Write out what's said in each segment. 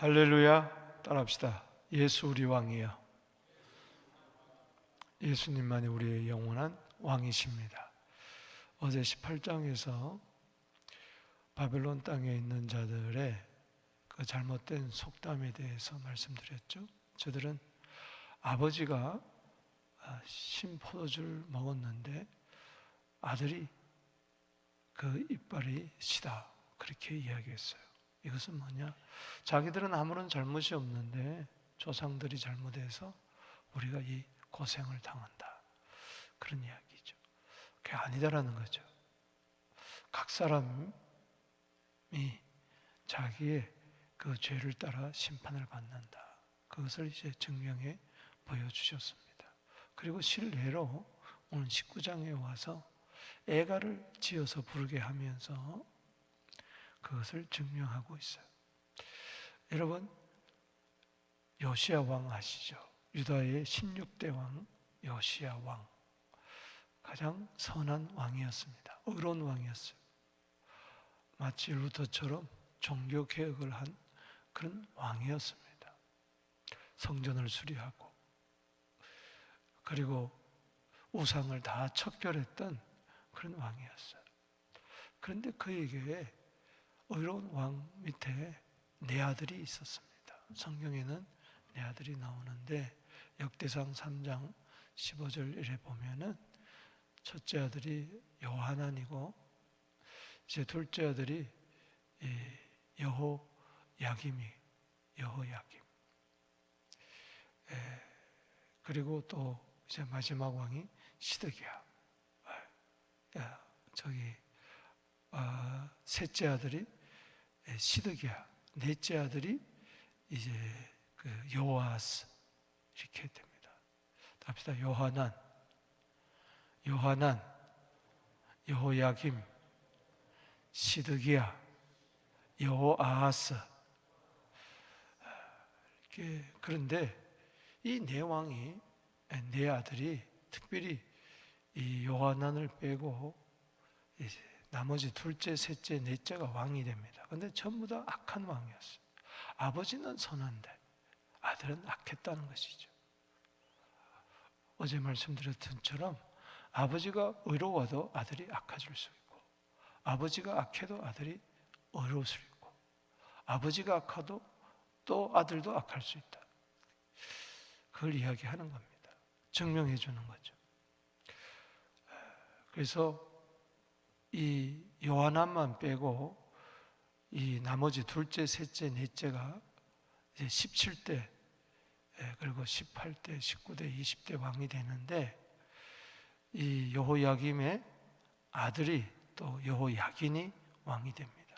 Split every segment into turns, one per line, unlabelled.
할렐루야. 따라합시다. 예수 우리 왕이여. 예수님만이 우리의 영원한 왕이십니다. 어제 18장에서 바벨론 땅에 있는 자들의 그 잘못된 속담에 대해서 말씀드렸죠. 저들은 아버지가 신포도주를 먹었는데 아들이 그 이빨이 시다, 그렇게 이야기했어요. 이것은 뭐냐? 자기들은 아무런 잘못이 없는데 조상들이 잘못해서 우리가 이 고생을 당한다, 그런 이야기죠. 그게 아니다라는 거죠. 각 사람이 자기의 그 죄를 따라 심판을 받는다, 그것을 이제 증명해 보여주셨습니다. 그리고 실례로 오늘 19장에 와서 애가를 지어서 부르게 하면서 그것을 증명하고 있어요. 여러분, 요시야 왕 아시죠? 유다의 16대 왕 요시야 왕, 가장 선한 왕이었습니다. 의로운 왕이었어요. 마치 루터처럼 종교 개혁을 한 그런 왕이었습니다. 성전을 수리하고 그리고 우상을 다 척결했던 그런 왕이었어요. 그런데 그에게 의로운 왕 밑에 네 아들이 있었습니다. 성경에는 네 아들이 나오는데 역대상 3장 15절에 보면은 첫째 아들이 요하난이고 이제 둘째 아들이 여호야김. 그리고 또 이제 마지막 왕이 시드기야. 셋째 아들이 시드기야, 넷째 아들이 이제 그 요아스, 이렇게 됩니다. 합시다. 요하난, 여호야김, 시드기야, 여호아하스. 그런데 이 네 왕이, 네 아들이 특별히 이 요하난을 빼고 이제 나머지 둘째, 셋째, 넷째가 왕이 됩니다. 그런데 전부 다 악한 왕이었어요. 아버지는 선한데 아들은 악했다는 것이죠. 어제 말씀드렸던 것처럼 아버지가 의로워도 아들이 악해질 수 있고, 아버지가 악해도 아들이 의로울 수 있고, 아버지가 악해도 또 아들도 악할 수 있다. 그걸 이야기하는 겁니다. 증명해 주는 거죠. 그래서 이 요하난만 빼고 이 나머지 둘째, 셋째, 넷째가 이제 17대, 그리고 18대, 19대, 20대 왕이 되는데 이 여호야김의 아들이 또 여호야긴이 왕이 됩니다.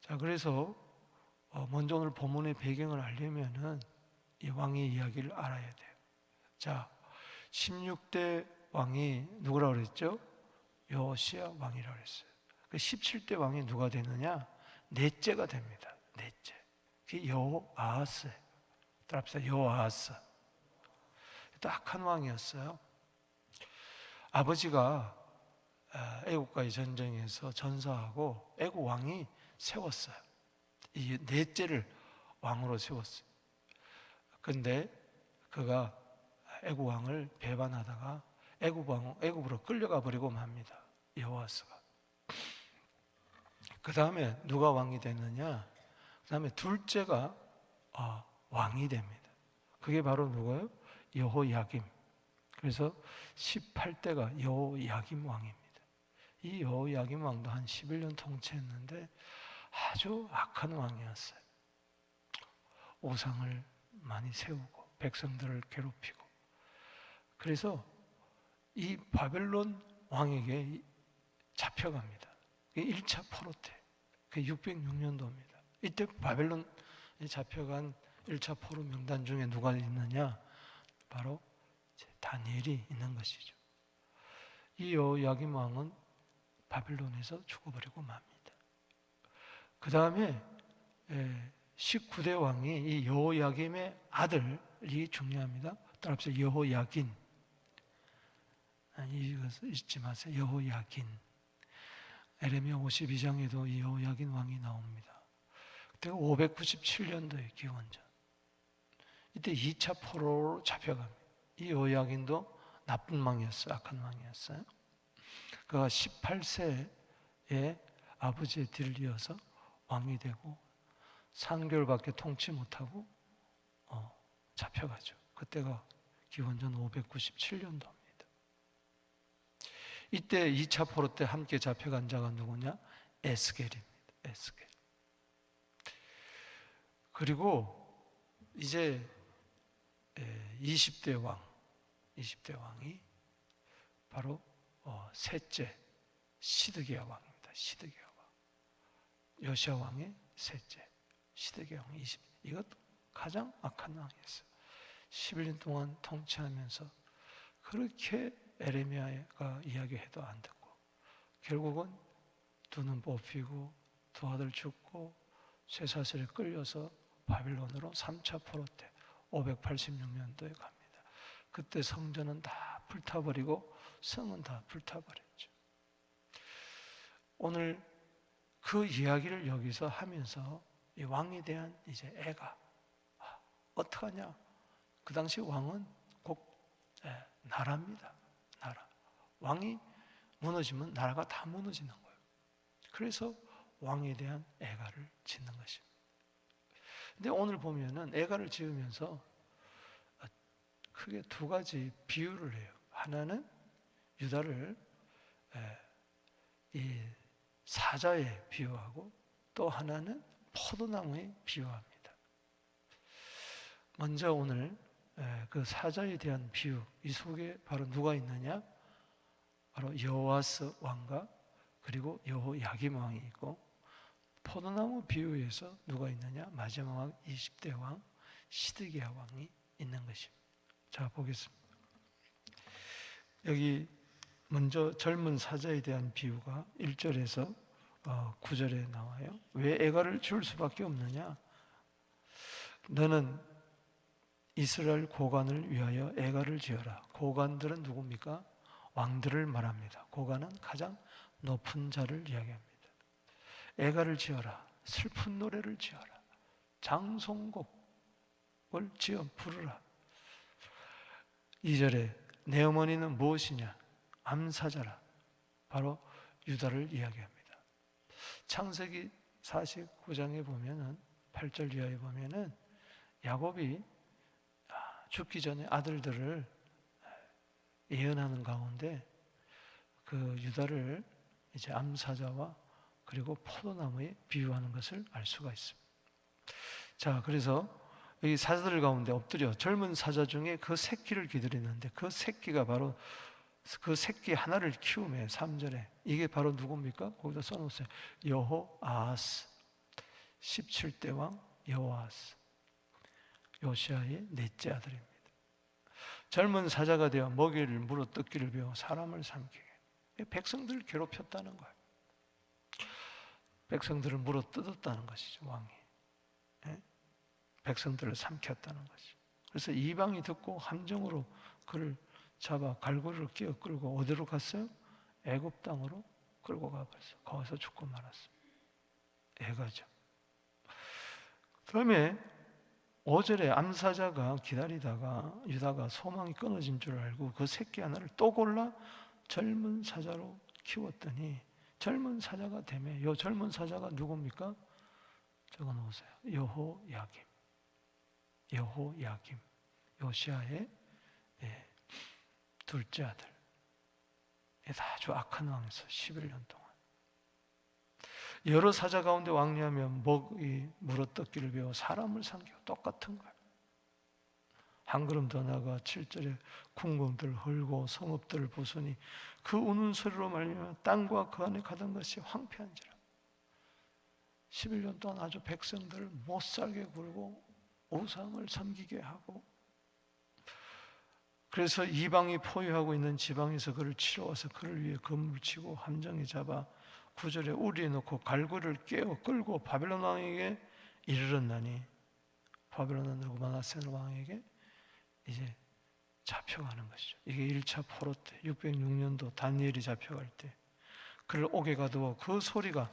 자, 그래서 먼저 오늘 본문의 배경을 알려면은 이 왕의 이야기를 알아야 돼요. 자, 16대 왕이 누구라고 그랬죠? 요시야 왕이라고 그랬어요. 그 17대 왕이 누가 되느냐? 넷째가 됩니다. 넷째. 그게 여호아하스예요. 따라합시다. 여호아하스. 또 악한 왕이었어요. 아버지가 애국과의 전쟁에서 전사하고 애국 왕이 세웠어요. 이 넷째를 왕으로 세웠어요. 근데 그가 애국 왕을 배반하다가 애국으로 끌려가 버리고 맙니다. 여호아스가. 그 다음에 누가 왕이 됐느냐? 그 다음에 둘째가 왕이 됩니다. 그게 바로 누구예요? 여호야김. 그래서 18대가 여호야김 왕입니다. 이 여호야김 왕도 한 11년 통치했는데 아주 악한 왕이었어요. 우상을 많이 세우고 백성들을 괴롭히고. 그래서 이 바벨론 왕에게 잡혀갑니다. 1차 포로 때, 그 606년도입니다. 이때 바벨론에 잡혀간 1차 포로 명단 중에 누가 있느냐? 바로 다니엘이 있는 것이죠. 이 여호야김 왕은 바벨론에서 죽어버리고 맙니다. 그 다음에 19대 왕이 이 여호야김의 아들이 중요합니다. 따라합시다. 여호야긴. 이것을 잊지 마세요. 여호야긴. 에레미야 52장에도 이 여호야긴 왕이 나옵니다. 그때가 597년도의 기원전. 이때 2차 포로로 잡혀갑니다. 이 여호야긴도 나쁜 왕이었어요. 악한 왕이었어요. 그가 18세에 아버지의 뒤를 이어서 왕이 되고 3개월밖에 통치 못하고 잡혀가죠. 그때가 기원전 597년도입니다. 이때 2차 포로 때 함께 잡혀간 자가 누구냐? 에스겔입니다. 에스겔. 그리고 이제 20대 왕이 바로 셋째 시드기야 왕입니다. 시드기야 왕. 요시야 왕의 셋째 시드기야 왕 20. 이것도 가장 악한 왕이었어요. 11년 동안 통치하면서 그렇게 에레미야가 이야기해도 안 듣고 결국은 두 눈 뽑히고 두 아들 죽고 쇠사슬에 끌려서 바빌론으로 3차 포로 때 586년도에 갑니다. 그때 성전은 다 불타버리고 성은 다 불타버렸죠. 오늘 그 이야기를 여기서 하면서 이 왕에 대한 이제 애가 어떡하냐? 그 당시 왕은 꼭 나라입니다. 나라. 왕이 무너지면 나라가 다 무너지는 거예요. 그래서 왕에 대한 애가를 짓는 것입니다. 근데 오늘 보면은 애가를 지으면서 크게 두 가지 비유를 해요. 하나는 유다를 이 사자에 비유하고 또 하나는 포도나무에 비유합니다. 먼저 오늘 그 사자에 대한 비유, 이 속에 바로 누가 있느냐? 바로 여호아스 왕과 그리고 여호야김 왕이 있고, 포도나무 비유에서 누가 있느냐? 마지막 왕 20대 왕 시드기야 왕이 있는 것입니다. 자, 보겠습니다. 여기 먼저 젊은 사자에 대한 비유가 1절에서 9절에 나와요. 왜 애가를 지을 수밖에 없느냐? 너는 이스라엘 고관을 위하여 애가를 지어라. 고관들은 누굽니까? 왕들을 말합니다. 고관은 가장 높은 자를 이야기합니다. 애가를 지어라. 슬픈 노래를 지어라. 장송곡을 지어 부르라. 2절에 내 어머니는 무엇이냐? 암사자라. 바로 유다를 이야기합니다. 창세기 49장에 보면은 8절 이하에 보면은 야곱이 죽기 전에 아들들을 예언하는 가운데 그 유다를 이제 암사자와 그리고 포도나무에 비유하는 것을 알 수가 있습니다. 자, 그래서 여기 사자들 가운데 엎드려 젊은 사자 중에 그 새끼를 기다리는데 그 새끼가 바로 그 새끼 하나를 키우며 3절에 이게 바로 누굽니까? 거기다 써놓으세요. 여호아하스 17대 왕 여호아하스 요시아의 넷째 아들입니다. 젊은 사자가 되어 먹이를 물어뜯기를 배워 사람을 삼키게. 백성들을 괴롭혔다는 거예요. 백성들을 물어뜯었다는 것이죠. 왕이 백성들을 삼켰다는 것이죠. 그래서 이방이 듣고 함정으로 그를 잡아 갈고리로 끼어 끌고 어디로 갔어요? 애굽 땅으로 끌고 가버렸어요. 거기서 죽고 말았어요. 애가죠. 그다음에 5절에 암사자가 기다리다가 유다가 소망이 끊어진 줄 알고 그 새끼 하나를 또 골라 젊은 사자로 키웠더니 젊은 사자가 되며 이 젊은 사자가 누굽니까? 적어놓으세요. 여호야김 요시아의 둘째 아들. 아주 악한 왕에서 11년 동안 여러 사자 가운데 왕래하며 먹이 물어뜯기를 배워 사람을 삼키고 똑같은 거예요. 한 걸음 더 나가 7절에 궁궐들을 헐고 성읍들을 부수니 그 우는 소리로 말미암아 땅과 그 안에 가던 것이 황폐한지라. 11년 동안 아주 백성들을 못살게 굴고 우상을 섬기게 하고, 그래서 이방이 포위하고 있는 지방에서 그를 치러와서 그를 위해 건물을 치고 함정에 잡아 9절에 우리에 놓고 갈고리를 깨어 끌고 바벨론 왕에게 이르렀나니, 바벨론은 느부갓네살 왕에게 이제 잡혀가는 것이죠. 이게 1차 포로 때 606년도 다니엘이 잡혀갈 때 그를 옥에 가두어 그 소리가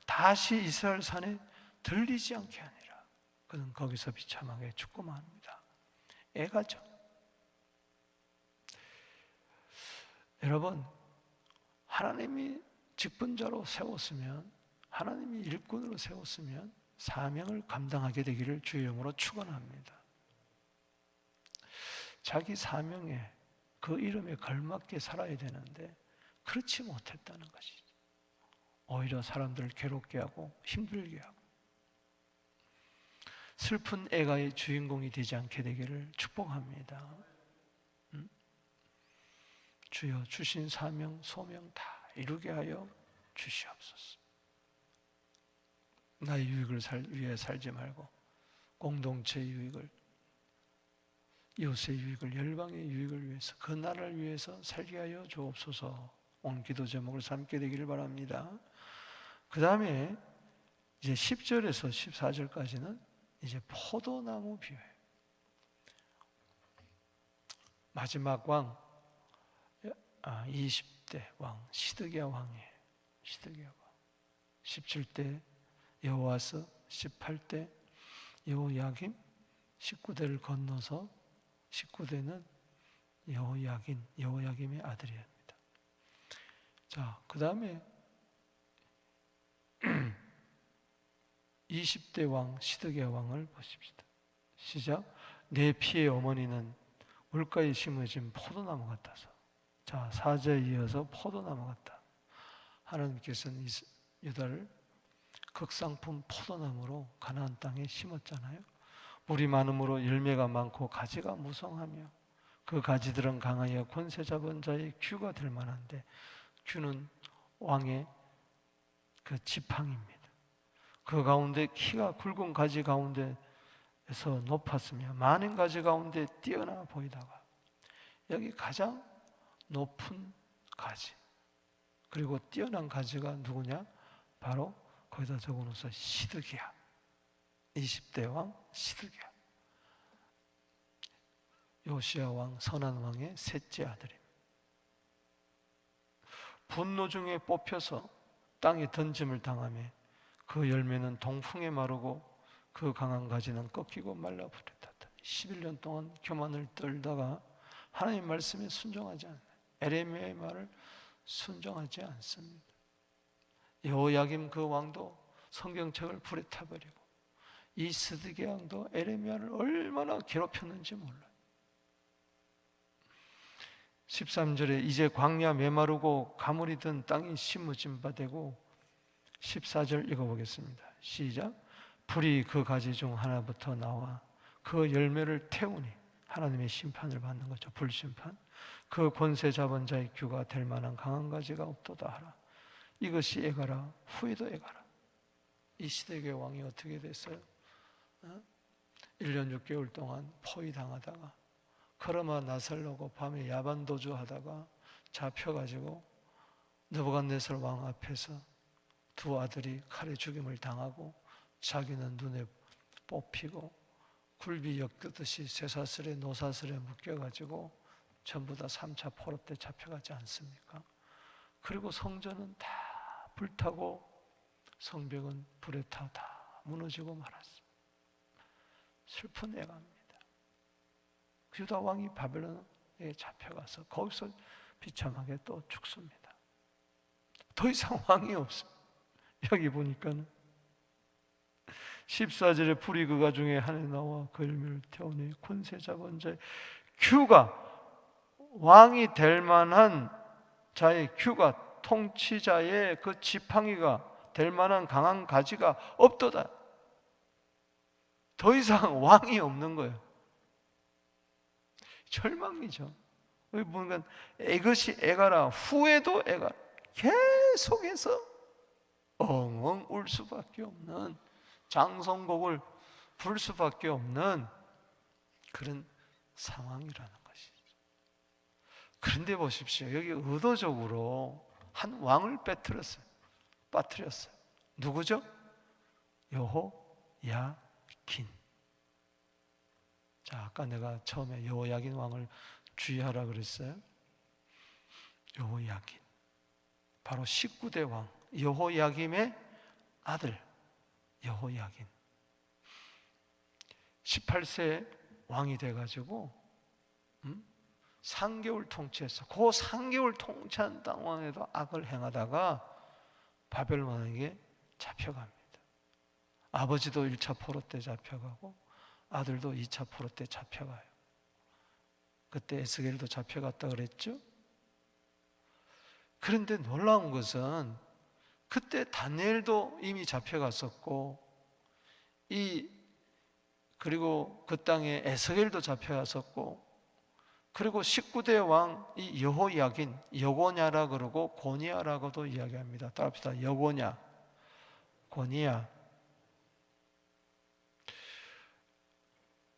다시 이스라엘 산에 들리지 않게 하니라. 그는 거기서 비참하게 죽고만 합니다. 애가죠. 여러분, 하나님이 직분자로 세웠으면, 하나님이 일꾼으로 세웠으면 사명을 감당하게 되기를 주의 이름으로 축원합니다. 자기 사명에, 그 이름에 걸맞게 살아야 되는데 그렇지 못했다는 것이죠. 오히려 사람들을 괴롭게 하고 힘들게 하고 슬픈 애가의 주인공이 되지 않게 되기를 축복합니다. 주여, 주신 사명, 소명 다 이루게 하여 주시옵소서. 나의 유익을 위해 살지 말고 공동체의 유익을, 이웃의 유익을, 열방의 유익을 위해서, 그 나라를 위해서 살게 하여 주옵소서. 오늘 기도 제목을 삼게 되기를 바랍니다. 그 다음에 이제 10절에서 14절까지는 이제 포도나무 비유예요. 마지막 왕, 20대 왕 시드기야 왕이에요. 시드기야 왕. 17대 여호아스, 18대 여호야김, 19대를 건너서 19대는 여호야김의 아들이옵니다. 자, 그 다음에 20대 왕 시드기야 왕을 보십시다. 시작. 내 피의 어머니는 물가에 심어진 포도나무 같아서. 자, 4절에 이어서 포도나무 같다. 하나님께서는 유다를 극상품 포도나무로 가나안 땅에 심었잖아요. 물이 많음으로 열매가 많고 가지가 무성하며 그 가지들은 강하여 권세 잡은 자의 규가 될 만한데, 규는 왕의 그 지팡이입니다. 그 가운데 키가 굵은 가지 가운데에서 높았으며 많은 가지 가운데 뛰어나 보이다가, 여기 가장 높은 가지 그리고 뛰어난 가지가 누구냐? 바로 거기다 적어놓아서 시드기야, 20대 왕 시드기야, 요시야 왕, 선한 왕의 셋째 아들입니다. 분노 중에 뽑혀서 땅에 던짐을 당하며 그 열매는 동풍에 마르고 그 강한 가지는 꺾이고 말라버렸다. 11년 동안 교만을 떨다가 하나님 말씀에 순종하지 않아요. 에레미야의 말을 순종하지 않습니다. 여호야김 그 왕도 성경책을 불에 타버리고, 이 스드기 왕도 에레미야를 얼마나 괴롭혔는지 몰라요. 13절에 이제 광야 메마르고 가물이 든 땅이 심어진 바 되고, 14절 읽어보겠습니다. 시작. 불이 그 가지 중 하나부터 나와 그 열매를 태우니, 하나님의 심판을 받는 거죠. 불심판. 그 권세 잡은 자의 규가 될 만한 강한 가지가 없도다 하라. 이것이 애가라, 후에도 애가라. 이 시대의 왕이 어떻게 됐어요? 1년 6개월 동안 포위당하다가 그러마 나설려고 밤에 야반 도주하다가 잡혀가지고 느부갓네살 왕 앞에서 두 아들이 칼에 죽임을 당하고, 자기는 눈에 뽑히고 굴비 엮듯이 쇠사슬에 노사슬에 묶여가지고 전부 다 3차 포로 때 잡혀가지 않습니까? 그리고 성전은 다 불타고 성벽은 불에 타 다 무너지고 말았습니다. 슬픈 애가입니다. 유다 왕이 바벨론에 잡혀가서 거기서 비참하게 또 죽습니다. 더 이상 왕이 없습니다. 여기 보니까는 14절에 불이 그 가중에 하늘에 나와 그 열매를 태우니 권세 잡은 자의 규가, 왕이 될 만한 자의 규가, 통치자의 그 지팡이가 될 만한 강한 가지가 없도다. 더 이상 왕이 없는 거예요. 절망이죠. 여기 보니까 이것이 애가라, 후에도 애가라. 계속해서 엉엉 울 수밖에 없는, 장성곡을 부를 수밖에 없는 그런 상황이라는 것이죠. 그런데 보십시오. 여기 의도적으로 한 왕을 빠뜨렸어요. 누구죠? 여호야긴. 자, 아까 내가 처음에 여호야긴 왕을 주의하라 그랬어요. 여호야긴, 바로 19대 왕 여호야김의 아들 여호야긴 18세 왕이 돼가지고 3개월 통치했어. 그 3개월 통치한 동안에도 악을 행하다가 바벨론에게 잡혀갑니다. 아버지도 1차 포로 때 잡혀가고 아들도 2차 포로 때 잡혀가요. 그때 에스겔도 잡혀갔다 그랬죠. 그런데 놀라운 것은 그때 다니엘도 이미 잡혀갔었고 그리고 그 땅에 에스겔도 잡혀갔었고, 그리고 19대 왕 이 여호야긴, 여고냐라 그러고 고니야라고도 이야기합니다. 따라합시다. 여고냐, 고니야.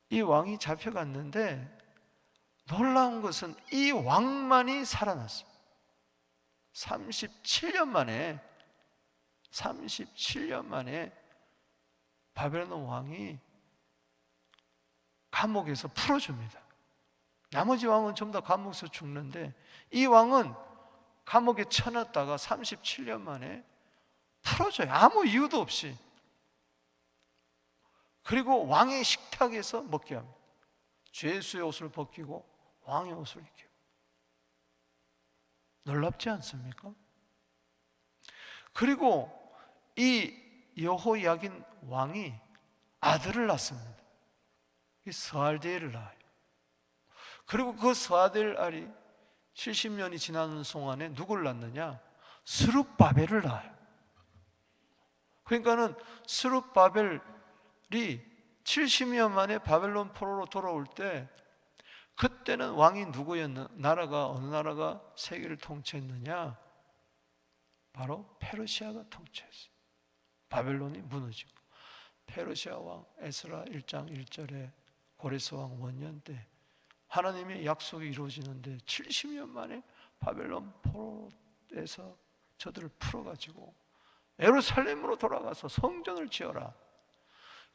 이 왕이 잡혀갔는데 놀라운 것은 이 왕만이 살아났어요. 37년 만에 바벨론 왕이 감옥에서 풀어줍니다. 나머지 왕은 전부 다 감옥에서 죽는데 이 왕은 감옥에 쳐놨다가 37년 만에 풀어줘요. 아무 이유도 없이. 그리고 왕의 식탁에서 먹게 합니다. 죄수의 옷을 벗기고 왕의 옷을 입히고. 놀랍지 않습니까? 그리고 이 여호야긴 왕이 아들을 낳습니다. 스알디엘을 낳아요. 그리고 그 스알디엘이 70년이 지나는 동안에 누굴 낳느냐? 스룹바벨을 낳아요. 그러니까는 스룹바벨이 70년 만에 바벨론 포로로 돌아올 때 그때는 왕이 누구였나? 어느 나라가 세계를 통치했느냐? 바로 페르시아가 통치했어요. 바벨론이 무너지고 페르시아 왕 에스라 1장 1절에 고레스 왕 원년 때 하나님의 약속이 이루어지는데 70년 만에 바벨론 포로에서 저들을 풀어가지고 예루살렘으로 돌아가서 성전을 지어라.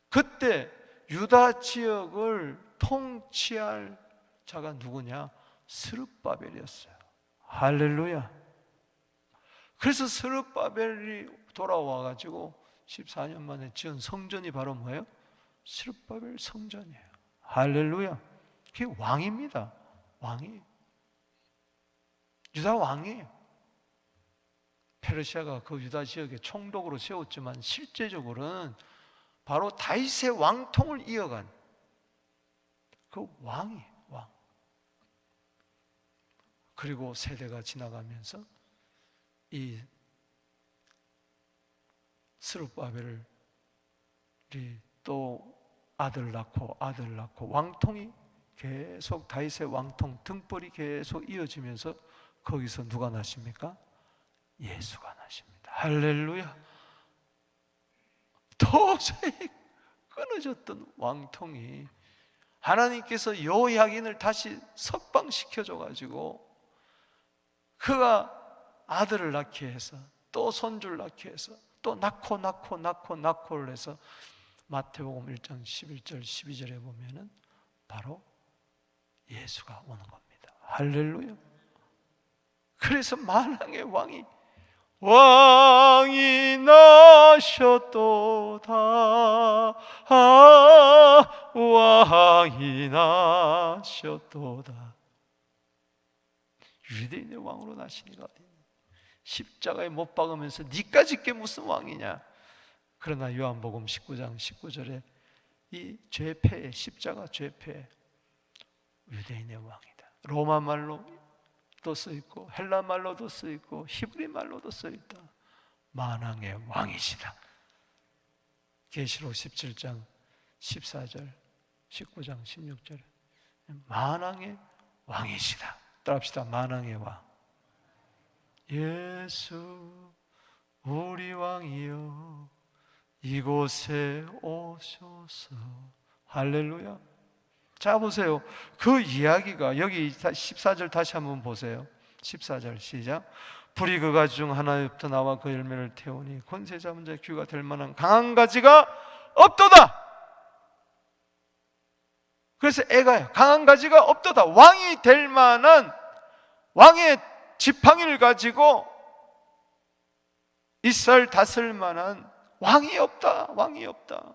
그때 유다 지역을 통치할 자가 누구냐? 스룹바벨이었어요. 할렐루야. 그래서 스룹바벨이 돌아와가지고 14년 만에 지은 성전이 바로 뭐예요? 스룹바벨 성전이에요. 할렐루야. 그게 왕입니다. 왕이 유다 왕이에요. 페르시아가 그 유다 지역에 총독으로 세웠지만 실제적으로는 바로 다윗의 왕통을 이어간 그 왕이에요. 왕. 그리고 세대가 지나가면서 이 스룹바벨이 또 아들 낳고 왕통이 계속 다윗의 왕통 등벌이 계속 이어지면서 거기서 누가 나십니까? 예수가 나십니다. 할렐루야. 도저히 끊어졌던 왕통이 하나님께서 여호야긴을 다시 석방시켜줘가지고 그가 아들을 낳게 해서 또 손주를 낳게 해서 또 낳고를 해서 마태복음 1장 11절 12절에 보면은 바로 예수가 오는 겁니다. 할렐루야. 그래서 만왕의 왕이 나셨도다. 왕이 나셨도다. 유대인의 왕으로 나시니가 어디 있냐? 십자가에 못 박으면서 니까 짓게 무슨 왕이냐? 그러나 요한복음 19장 19절에 이 죄패, 십자가 죄패, 유대인의 왕이다. 로마 말로도 써있고 헬라 말로도 써있고 히브리 말로도 써있다. 만왕의 왕이시다. 계시록 17장 14절 19장 16절에 만왕의 왕이시다. 따라합시다. 만왕의 왕. 예수 우리 왕이여 이곳에 오셔서. 할렐루야. 자 보세요. 그 이야기가 여기 14절 다시 한번 보세요. 14절 시작. 불이 그 가지 중 하나부터 나와 그 열매를 태우니 권세 잡은 자의 귀가 될 만한 강한 가지가 없도다. 그래서 애가요. 강한 가지가 없도다. 왕이 될 만한 왕의 지팡이를 가지고 이스라엘 다스릴 만한 왕이 없다, 왕이 없다.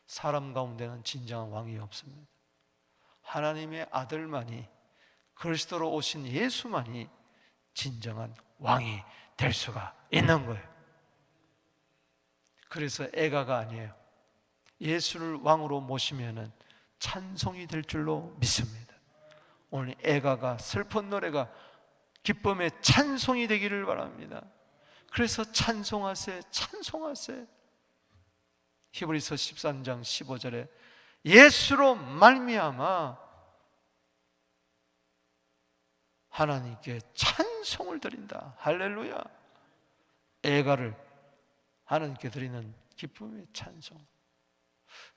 사람 가운데는 진정한 왕이 없습니다. 하나님의 아들만이, 그리스도로 오신 예수만이 진정한 왕이 될 수가 있는 거예요. 그래서 애가가 아니에요. 예수를 왕으로 모시면은 찬송이 될 줄로 믿습니다. 오늘 애가가, 슬픈 노래가 기쁨의 찬송이 되기를 바랍니다. 그래서 찬송하세, 찬송하세. 히브리서 13장 15절에 예수로 말미암아 하나님께 찬송을 드린다. 할렐루야. 애가를 하나님께 드리는 기쁨의 찬송.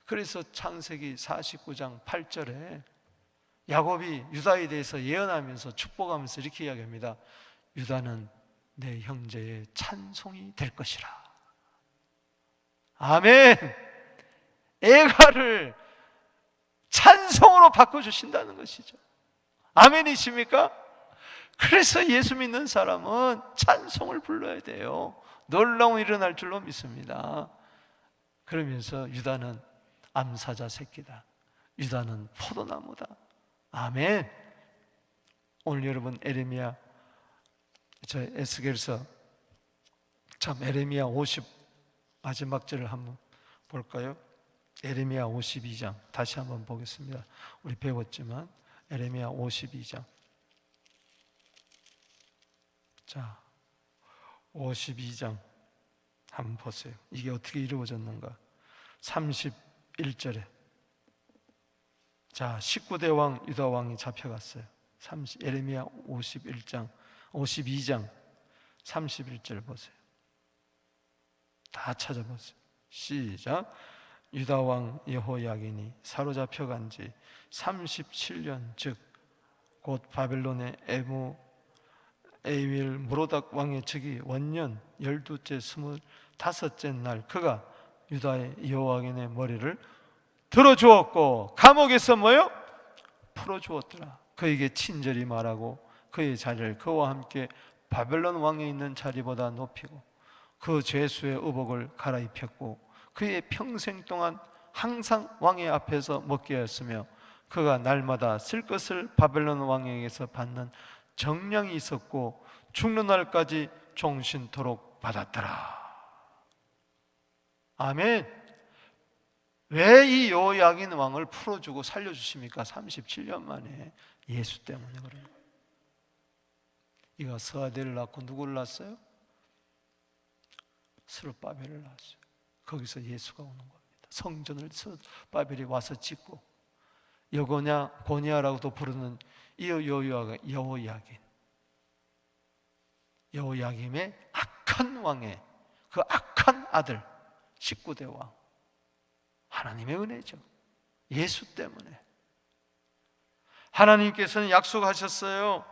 그래서 창세기 49장 8절에 야곱이 유다에 대해서 예언하면서 축복하면서 이렇게 이야기합니다. 유다는 내 형제의 찬송이 될 것이라. 아멘. 애가를 찬송으로 바꿔주신다는 것이죠. 아멘이십니까? 그래서 예수 믿는 사람은 찬송을 불러야 돼요. 놀라운 일이 일어날 줄로 믿습니다. 그러면서 유다는 암사자 새끼다. 유다는 포도나무다. 아멘. 오늘 여러분 에레미야, 저 에스겔서, 참 에레미야 50 마지막 절을 한번 볼까요? 에레미야 52장 다시 한번 보겠습니다. 우리 배웠지만 에레미야 52장. 자, 52장 한번 보세요. 이게 어떻게 이루어졌는가? 31절에 자, 19대 왕 유다 왕이 잡혀갔어요. 에레미야 52장 31절 보세요. 다 찾아보세요. 시작. 유다 왕 여호야긴이 사로잡혀간 지 37년, 즉 곧 바벨론의 에윌 무로닥 왕의 즉위 원년 12째 25째 날 그가 유다의 여호야긴의 머리를 들어주었고 감옥에서 뭐요? 풀어주었더라. 그에게 친절히 말하고 그의 자리를 그와 함께 바벨론 왕에 있는 자리보다 높이고 그 죄수의 의복을 갈아입혔고 그의 평생 동안 항상 왕의 앞에서 먹게 하였으며 그가 날마다 쓸 것을 바벨론 왕에게서 받는 정량이 있었고 죽는 날까지 종신토록 받았더라. 아멘. 왜 이 여호야긴 왕을 풀어주고 살려주십니까? 37년 만에 예수 때문에 그래요. 이가 스아델을 낳고 누구를 낳았어요? 스룹바벨을 낳았어요. 거기서 예수가 오는 겁니다. 성전을 스룹바벨이 와서 짓고 여고냐 고냐라고도 부르는 이 여호야김의 악한 왕의 그 악한 아들 19대 왕, 하나님의 은혜죠. 예수 때문에 하나님께서는 약속하셨어요.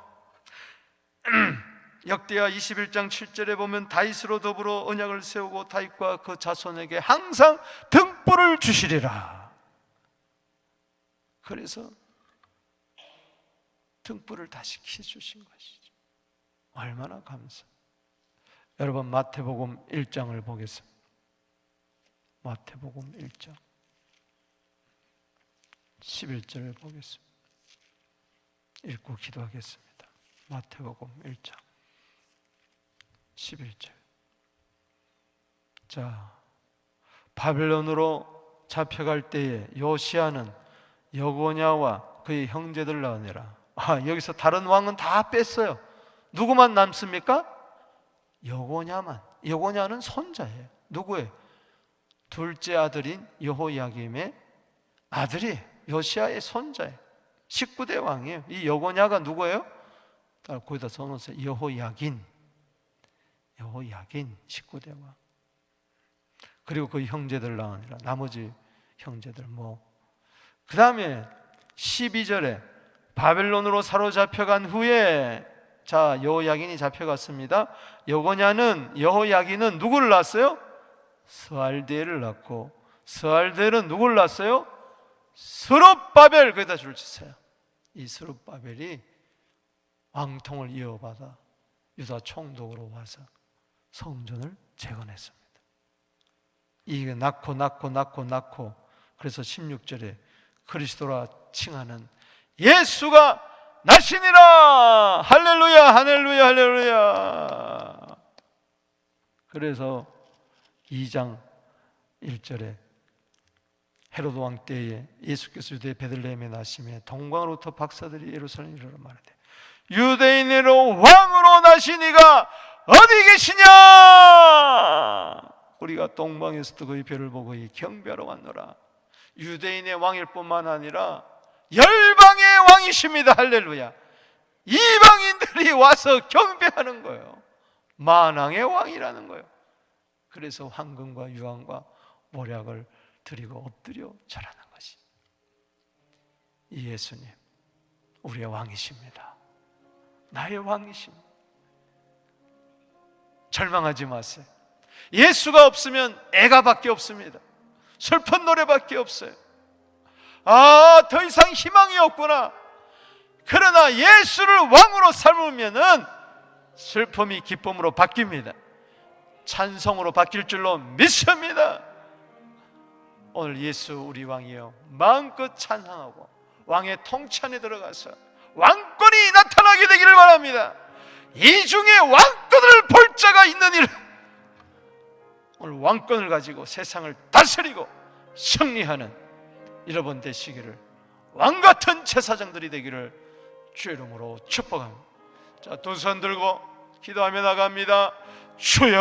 역대하 21장 7절에 보면 다윗으로 더불어 언약을 세우고 다윗과 그 자손에게 항상 등불을 주시리라. 그래서 등불을 다시 켜주신 것이죠. 얼마나 감사. 여러분 마태복음 1장을 보겠습니다. 마태복음 1장 11절을 보겠습니다. 읽고 기도하겠습니다. 마태복음 1장 11절. 자, 바벨론으로 잡혀갈 때에 요시아는 여고냐와 그의 형제들 낳으니라. 여기서 다른 왕은 다 뺐어요. 누구만 남습니까? 여고냐만. 여고냐는 손자예요. 누구예요? 둘째 아들인 여호야김의 아들이 요시아의 손자예요. 19대 왕이에요. 이 여고냐가 누구예요? 거기다 써놓으세요. 여호야긴 19대 왕. 그리고 그 형제들 낳으니라. 나머지 형제들 그 다음에 12절에 바벨론으로 사로잡혀간 후에 자, 여호야긴이 잡혀갔습니다. 여호야긴은 누구를 낳았어요? 스알디엘을 낳고 스알디엘은 누구를 낳았어요? 스룹바벨. 거기다 줄 치세요. 이 스룹바벨이 왕통을 이어받아 유다 총독으로 와서 성전을 재건했습니다. 이게 낳고 그래서 16절에 그리스도라 칭하는 예수가 나시니라. 할렐루야, 할렐루야, 할렐루야. 그래서 2장 1절에 헤로드 왕 때에 예수께서 유대 베들레헴에 나심에 동방으로부터 박사들이 예루살렘에 이르러 말하되 유대인으로 왕으로 나시니가 어디 계시냐? 우리가 동방에서도 그의 별을 보고 이 경배하러 왔노라. 유대인의 왕일 뿐만 아니라 열방의 왕이십니다. 할렐루야. 이방인들이 와서 경배하는 거예요. 만왕의 왕이라는 거예요. 그래서 황금과 유황과 모략을 드리고 엎드려 절하는 것이 이 예수님 우리의 왕이십니다. 나의 왕이십니다. 절망하지 마세요. 예수가 없으면 애가밖에 없습니다. 슬픈 노래밖에 없어요. 더 이상 희망이 없구나. 그러나 예수를 왕으로 삼으면은 슬픔이 기쁨으로 바뀝니다. 찬송으로 바뀔 줄로 믿습니다. 오늘 예수 우리 왕이여 마음껏 찬양하고 왕의 통찬에 들어가서 왕권이 나타나게 되기를 바랍니다. 이 중에 왕권을 볼 자가 있는 일, 오늘 왕권을 가지고 세상을 다스리고 승리하는 여러분 되시기를, 왕같은 제사장들이 되기를 주의 이름으로 축복합니다. 자, 두 손 들고 기도하며 나갑니다. 주여